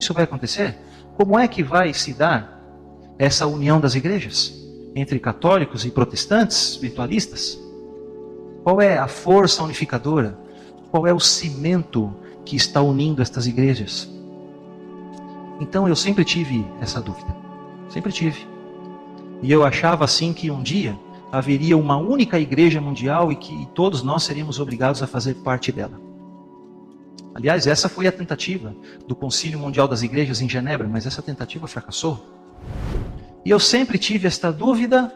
isso vai acontecer? Como é que vai se dar essa união das igrejas entre católicos e protestantes, espiritualistas? Qual é a força unificadora? Qual é o cimento que está unindo estas igrejas? Então eu sempre tive essa dúvida. Sempre tive. E eu achava assim que um dia haveria uma única igreja mundial e que todos nós seríamos obrigados a fazer parte dela. Aliás, essa foi a tentativa do Concílio Mundial das Igrejas em Genebra, mas essa tentativa fracassou. E eu sempre tive esta dúvida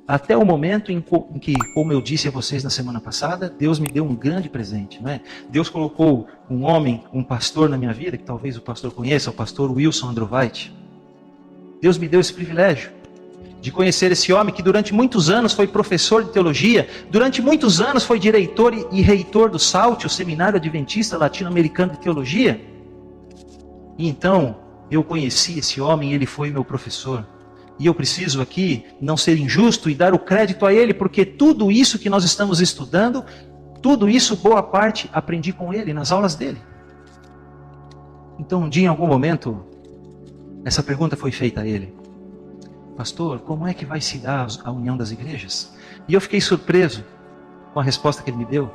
até o momento em que, como eu disse a vocês na semana passada, Deus me deu um grande presente, não é? Deus colocou um homem, um pastor na minha vida, que talvez o pastor conheça, o pastor Wilson Androvait. Deus me deu esse privilégio de conhecer esse homem que durante muitos anos foi professor de teologia, durante muitos anos foi diretor e reitor do SALT, o Seminário Adventista Latino-Americano de Teologia. E então eu conheci esse homem, ele foi meu professor. E eu preciso aqui não ser injusto e dar o crédito a ele, porque tudo isso que nós estamos estudando, tudo isso, boa parte, aprendi com ele, nas aulas dele. Então um dia, em algum momento, essa pergunta foi feita a ele: pastor, como é que vai se dar a união das igrejas? E eu fiquei surpreso com a resposta que ele me deu.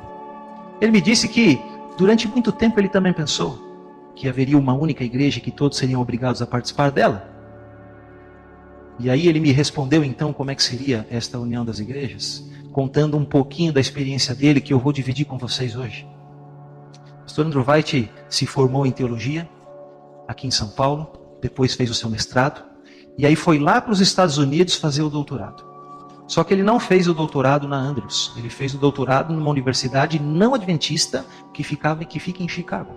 Ele me disse que durante muito tempo ele também pensou que haveria uma única igreja e que todos seriam obrigados a participar dela. E aí ele me respondeu então como é que seria esta união das igrejas, contando um pouquinho da experiência dele que eu vou dividir com vocês hoje. O pastor Androvait se formou em teologia aqui em São Paulo, depois fez o seu mestrado, e aí foi lá para os Estados Unidos fazer o doutorado. Só que ele não fez o doutorado na Andrews, ele fez o doutorado numa universidade não adventista que fica em Chicago.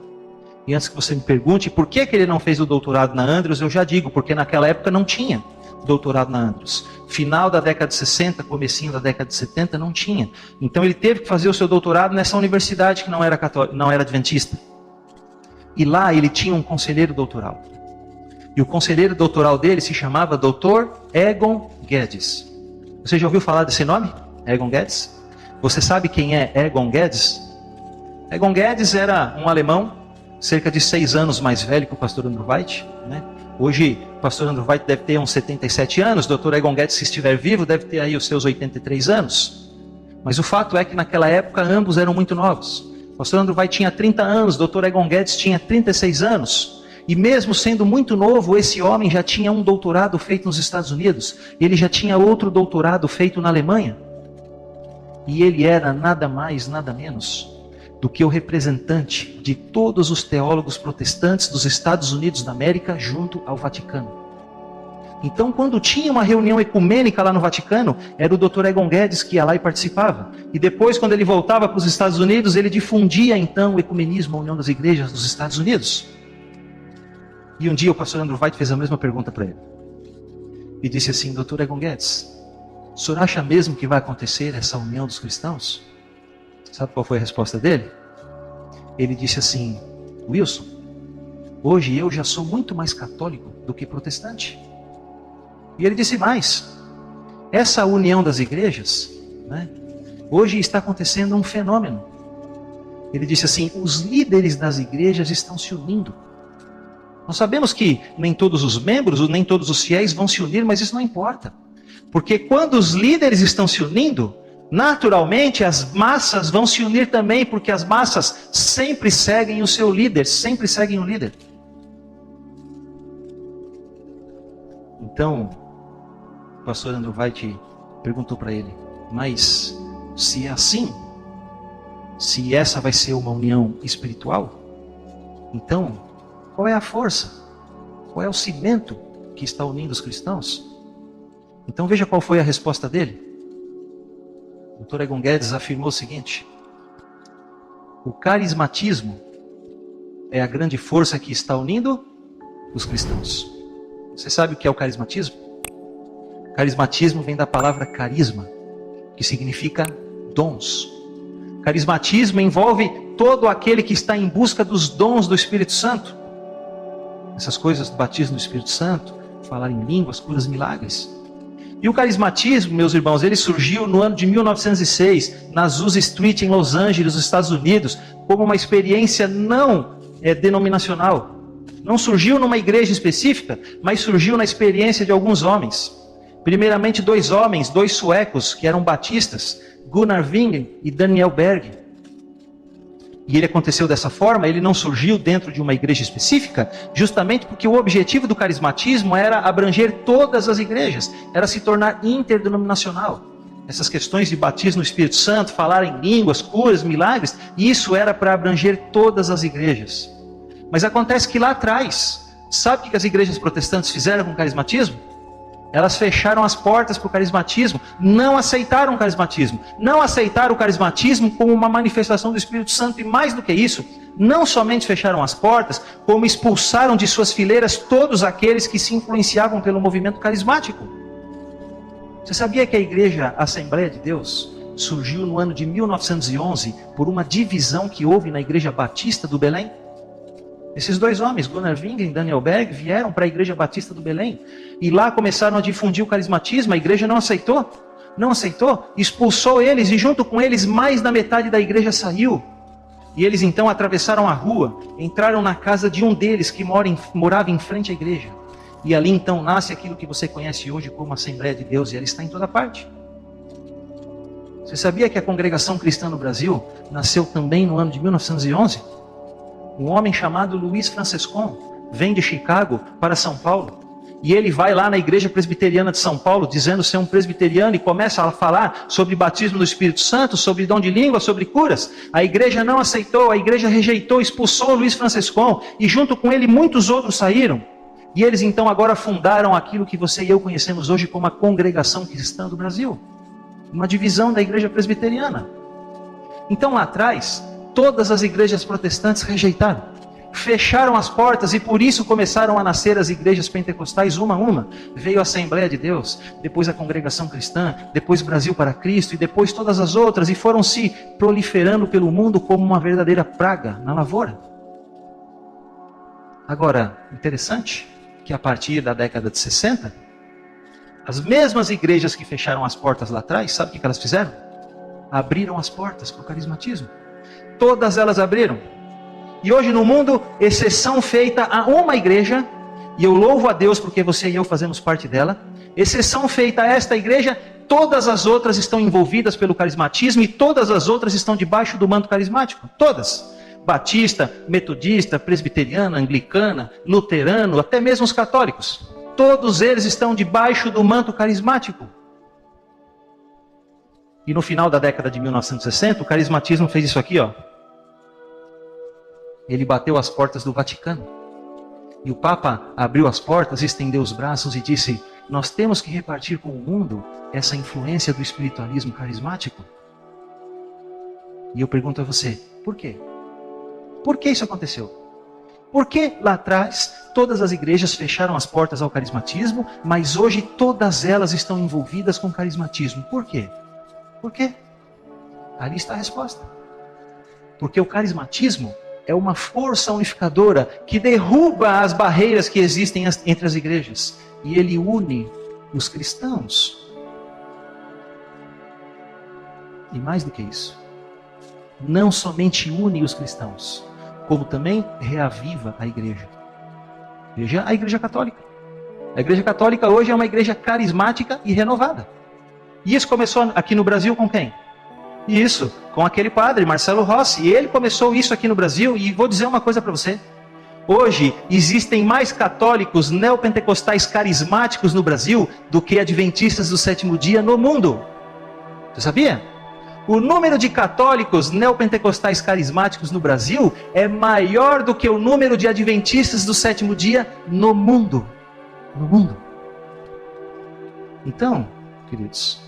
E antes que você me pergunte por que ele não fez o doutorado na Andrews, eu já digo, porque naquela época não tinha doutorado na Andrews. Final da década de 60, comecinho da década de 70, não tinha. Então ele teve que fazer o seu doutorado nessa universidade que não era católica, não era adventista. E lá ele tinha um conselheiro doutoral. E o conselheiro doutoral dele se chamava Dr. Egon Guedes. Você já ouviu falar desse nome? Egon Guedes? Você sabe quem é Egon Guedes? Egon Guedes era um alemão, cerca de 6 anos mais velho que o pastor Androvait, né? Hoje o pastor Androvait deve ter uns 77 anos, o Dr. Egon Guedes, se estiver vivo, deve ter aí os seus 83 anos. Mas o fato é que naquela época ambos eram muito novos. O pastor Androvait tinha 30 anos, o Dr. Egon Guedes tinha 36 anos. E mesmo sendo muito novo, esse homem já tinha um doutorado feito nos Estados Unidos. Ele já tinha outro doutorado feito na Alemanha. E ele era nada mais, nada menos do que o representante de todos os teólogos protestantes dos Estados Unidos da América junto ao Vaticano. Então, quando tinha uma reunião ecumênica lá no Vaticano, era o Dr. Egon Guedes que ia lá e participava. E depois, quando ele voltava para os Estados Unidos, ele difundia então o ecumenismo, a união das igrejas dos Estados Unidos. E um dia o pastor Androvait fez a mesma pergunta para ele. E disse assim: Dr. Egon Guedes, o senhor acha mesmo que vai acontecer essa união dos cristãos? Sabe qual foi a resposta dele? Ele disse assim: Wilson, hoje eu já sou muito mais católico do que protestante. E ele disse mais: essa união das igrejas, né, hoje está acontecendo um fenômeno. Ele disse assim: os líderes das igrejas estão se unindo. Nós sabemos que nem todos os membros, nem todos os fiéis vão se unir, mas isso não importa. Porque quando os líderes estão se unindo, naturalmente as massas vão se unir também, porque as massas sempre seguem o seu líder, sempre seguem o líder. Então, o pastor Androvait perguntou para ele: mas se é assim, se essa vai ser uma união espiritual, então qual é a força? Qual é o cimento que está unindo os cristãos? Então veja qual foi a resposta dele. O Dr. Egon Guedes afirmou o seguinte: o carismatismo é a grande força que está unindo os cristãos. Você sabe o que é o carismatismo? Carismatismo vem da palavra carisma, que significa dons. Carismatismo envolve todo aquele que está em busca dos dons do Espírito Santo. Essas coisas do batismo do Espírito Santo, falar em línguas, curas, milagres. E o carismatismo, meus irmãos, ele surgiu no ano de 1906, na Azusa Street, em Los Angeles, nos Estados Unidos, como uma experiência não denominacional. Não surgiu numa igreja específica, mas surgiu na experiência de alguns homens. Primeiramente 2 homens, 2 suecos, que eram batistas, Gunnar Wingren e Daniel Berg. E ele aconteceu dessa forma, ele não surgiu dentro de uma igreja específica, justamente porque o objetivo do carismatismo era abranger todas as igrejas, era se tornar interdenominacional. Essas questões de batismo no Espírito Santo, falar em línguas, curas, milagres, isso era para abranger todas as igrejas. Mas acontece que lá atrás, sabe o que as igrejas protestantes fizeram com o carismatismo? Elas fecharam as portas para o carismatismo, não aceitaram o carismatismo. Não aceitaram o carismatismo como uma manifestação do Espírito Santo. E mais do que isso, não somente fecharam as portas, como expulsaram de suas fileiras todos aqueles que se influenciavam pelo movimento carismático. Você sabia que a Igreja Assembleia de Deus surgiu no ano de 1911 por uma divisão que houve na Igreja Batista do Belém? Esses 2 homens, Gunnar Wingren e Daniel Berg, vieram para a Igreja Batista do Belém. E lá começaram a difundir o carismatismo. A igreja não aceitou. Não aceitou. Expulsou eles e junto com eles mais da metade da igreja saiu. E eles então atravessaram a rua. Entraram na casa de um deles que morava em frente à igreja. E ali então nasce aquilo que você conhece hoje como Assembleia de Deus. E ela está em toda parte. Você sabia que a congregação cristã no Brasil nasceu também no ano de 1911? Um homem chamado Luiz Francescon vem de Chicago para São Paulo. E ele vai lá na igreja presbiteriana de São Paulo, dizendo ser um presbiteriano, e começa a falar sobre batismo do Espírito Santo, sobre dom de língua, sobre curas. A igreja não aceitou, a igreja rejeitou, expulsou Luiz Francescon, e junto com ele muitos outros saíram. E eles então agora fundaram aquilo que você e eu conhecemos hoje como a Congregação Cristã do Brasil. Uma divisão da igreja presbiteriana. Então lá atrás, todas as igrejas protestantes rejeitaram, fecharam as portas e por isso começaram a nascer as igrejas pentecostais uma a uma. Veio a Assembleia de Deus, depois a Congregação Cristã, depois Brasil para Cristo e depois todas as outras, e foram se proliferando pelo mundo como uma verdadeira praga na lavoura. Agora, interessante que a partir da década de 60, as mesmas igrejas que fecharam as portas lá atrás, sabe o que elas fizeram? Abriram as portas para o carismatismo. Todas elas abriram. E hoje no mundo, exceção feita a uma igreja, e eu louvo a Deus porque você e eu fazemos parte dela, exceção feita a esta igreja, todas as outras estão envolvidas pelo carismatismo e todas as outras estão debaixo do manto carismático. Todas. Batista, metodista, presbiteriana, anglicana, luterano, até mesmo os católicos. Todos eles estão debaixo do manto carismático. E no final da década de 1960, o carismatismo fez isso aqui, ó. Ele bateu as portas do Vaticano. E o Papa abriu as portas, estendeu os braços e disse: nós temos que repartir com o mundo essa influência do espiritualismo carismático. E eu pergunto a você, por quê? Por que isso aconteceu? Por que lá atrás todas as igrejas fecharam as portas ao carismatismo, mas hoje todas elas estão envolvidas com carismatismo? Por quê? Por quê? Ali está a resposta. Porque o carismatismo é uma força unificadora que derruba as barreiras que existem entre as igrejas. E ele une os cristãos. E mais do que isso, não somente une os cristãos, como também reaviva a igreja. Veja a Igreja Católica. A Igreja Católica hoje é uma igreja carismática e renovada. E isso começou aqui no Brasil com quem? Isso, com aquele padre, Marcelo Rossi. E ele começou isso aqui no Brasil. E vou dizer uma coisa para você. Hoje existem mais católicos neopentecostais carismáticos no Brasil do que adventistas do sétimo dia no mundo. Você sabia? O número de católicos neopentecostais carismáticos no Brasil é maior do que o número de adventistas do sétimo dia no mundo. No mundo. Então, queridos,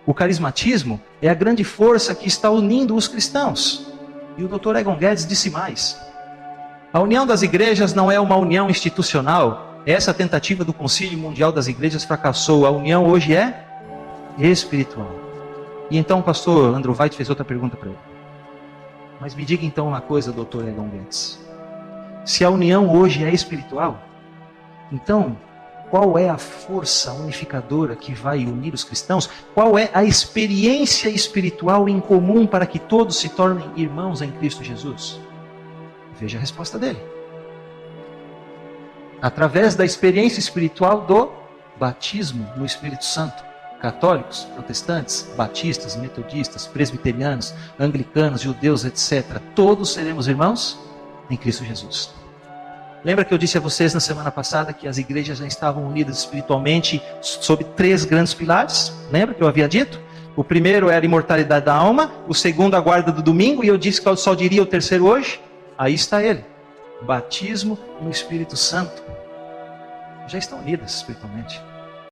o carismatismo é a grande força que está unindo os cristãos. E o Dr. Egon Guedes disse mais. A união das igrejas não é uma união institucional. Essa tentativa do Concílio Mundial das Igrejas fracassou. A união hoje é espiritual. E então o pastor Andrew White fez outra pergunta para ele. Mas me diga então uma coisa, Dr. Egon Guedes. Se a união hoje é espiritual, então qual é a força unificadora que vai unir os cristãos? Qual é a experiência espiritual em comum para que todos se tornem irmãos em Cristo Jesus? Veja a resposta dele. através da experiência espiritual do batismo no Espírito Santo. Católicos, protestantes, batistas, metodistas, presbiterianos, anglicanos, judeus, etc. Todos seremos irmãos em Cristo Jesus. Lembra que eu disse a vocês na semana passada que as igrejas já estavam unidas espiritualmente sob 3 grandes pilares? Lembra que eu havia dito? O primeiro era a imortalidade da alma, o segundo a guarda do domingo, e eu disse que eu só diria o terceiro hoje. Aí está ele, batismo no Espírito Santo. Já estão unidas espiritualmente.